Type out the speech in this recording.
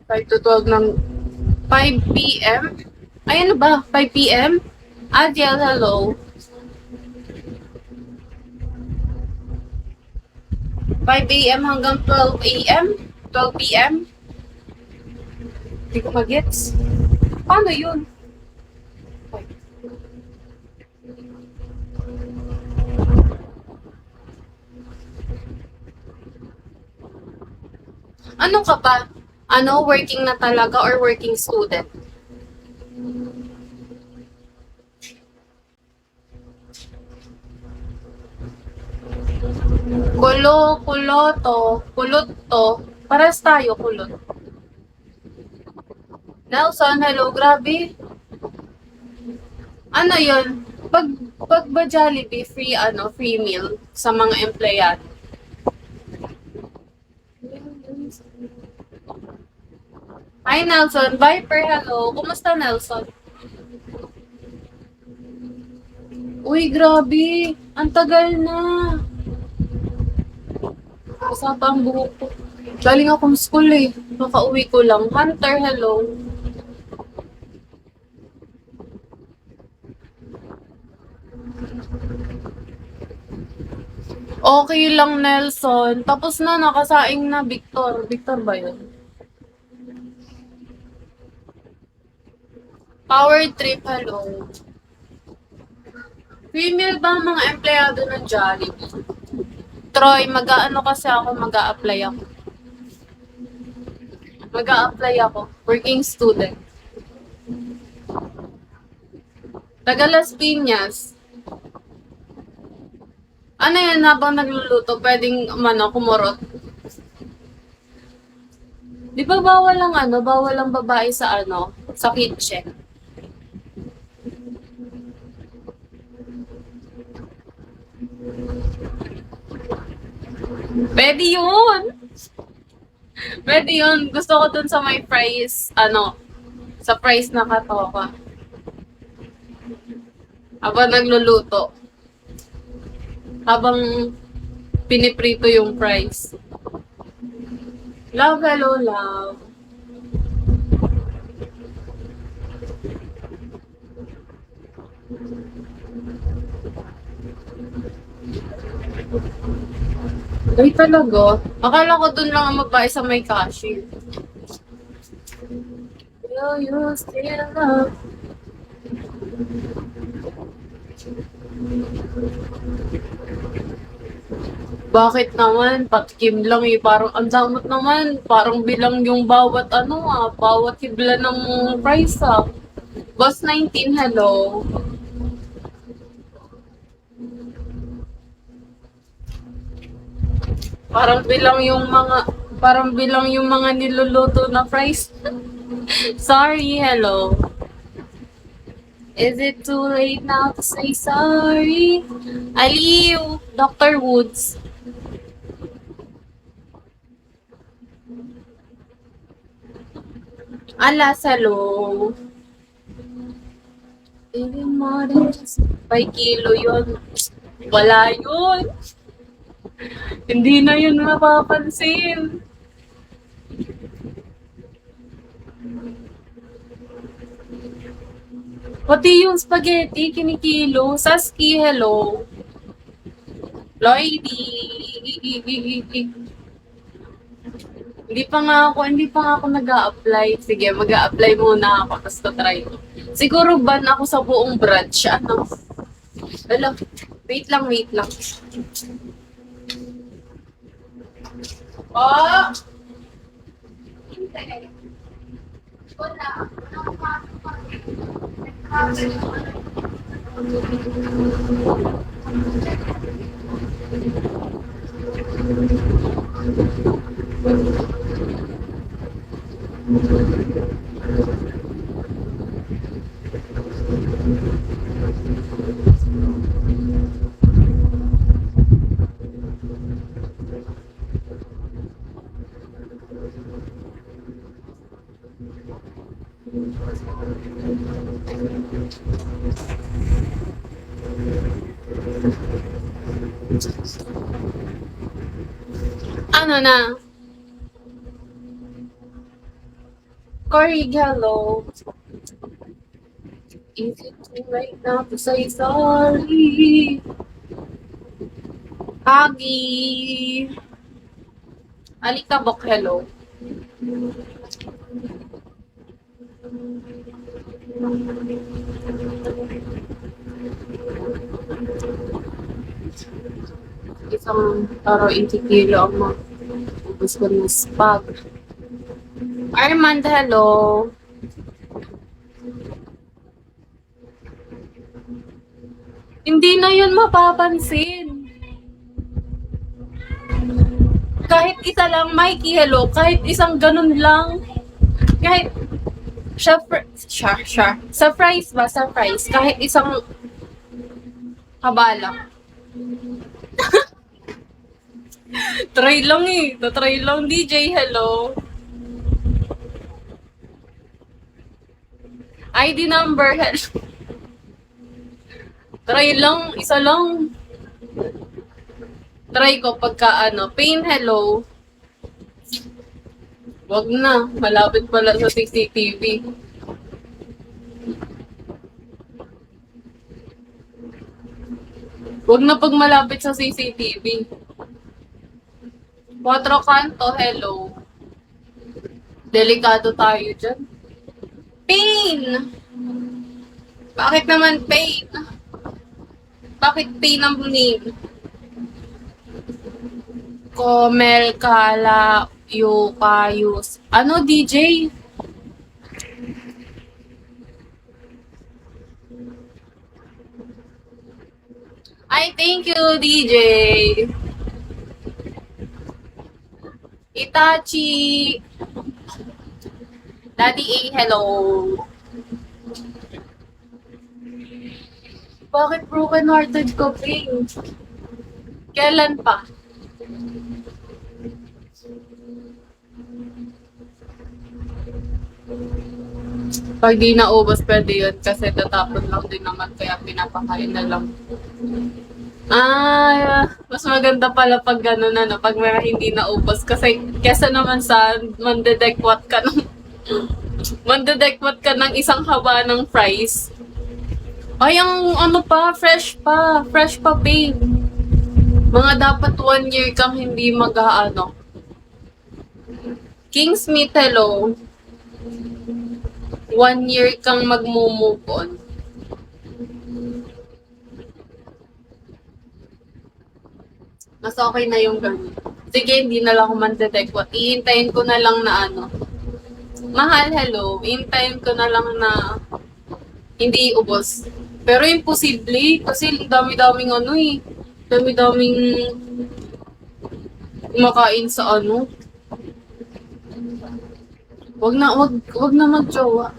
5 to 12 ng 5 p.m. Ay, ano ba? 5 p.m.? Adiel, hello. 5 a.m. hanggang 12 a.m.? 12 p.m.? Hindi ko magets. Paano yun? Ano ka ba? Ano, working na talaga or working student? Kulot to. Pares tayo, kulot. Nelson, hello, grabe. Ano yun? Pag ba Jollibee, free meal sa mga empleyado? Hi, Nelson. Viper, hello. Kumusta, Nelson? Uy, grabe. Ang tagal na. Basa pa ang buhok ko. Galing akong school eh. Nakauwi ko lang. Hunter, hello. Okay lang, Nelson. Tapos na, nakasaing na, Victor. Victor ba yun? Power trip, hello. Female ba ang mga empleyado ng Jollibee? Troy, mag-aano kasi ako, mag-a-apply ako. Mag-a-apply ako. Working student. Taga Las Piñas. Ano yan, habang nagluluto, pwedeng, kumurot? Di ba bawal ang babae sa sa kitchen? Pwede yun! Pwede yun. Gusto ko dun sa may fries, sa fries na katoka. Habang nagluluto. Habang piniprito yung fries. Love, hello, love. Ay, talaga? Akala ko dun lang ang babae sa may cashier. Will you still love? Bakit naman? Patikim lang eh. Parang ang damot naman. Parang bilang yung bawat bawat hibla ng price Boss 19, hello. Parang bilang yung mga niluluto na fries. Sorry, hello. Is it too late now to say sorry? Aliw, Dr. Woods. Alas, hello. Maybe more than just by kilo yun. Wala yun. Hindi na yun mapapansin. Pati yung spaghetti, kinikilo. Saski, hello. Lloydie. Hindi pa nga ako nag-a-apply. Sige, mag-a-apply muna ako, tapos try ko. Siguro ban ako sa buong branch. Wala, wait lang. Oh! Hintay. Wala. Ano na? Corig, hello. Is it too late now to say sorry? Agi. Alikabok, hello. Isang taro 80 kilo ang mga ubus ko ng spag. Armand, hello. Hindi na yun mapapansin. Kahit isa lang, Mikey, hello. Kahit isang ganun lang. Kahit sa fries ba? Sa fries. Kahit isang kabala. Try lang eh. Try lang, DJ, hello. ID number, hello. Try lang, isa lang. Try ko pagka pain, hello. Wag na, malapit pala sa CCTV. Wag na pag malapit sa CCTV. Quatro Canto, hello. Delikado tayo dyan. Pain! Bakit naman pain? Bakit pain ang name? Komel Kala Yukayus. Ano, DJ? Ay, thank you, DJ. Itachi. Daddy A, hello. Bakit broken hearted ko, Ping? Kailan pa? Pag di naubos, pwede yun kasi tatapon lang din naman kaya pinapakain na lang. Mas maganda pala pag gano'n pag may hindi naubos kasi kesa naman sa mandedekwat ka ng mandedekwat ka ng isang haba ng fries. Ay, ang fresh pa, babe. Mga dapat 1 year kang hindi Kingsmith, hello. 1 year kang mag-move on. Mas okay na yung ganun. Sige, hindi na lang ako man-detect. Iintayin ko na lang na Mahal, hello. Iintayin ko na lang na hindi ubos. Pero imposible kasi dami-daming dami-daming kumakain sa Wag na magjowa.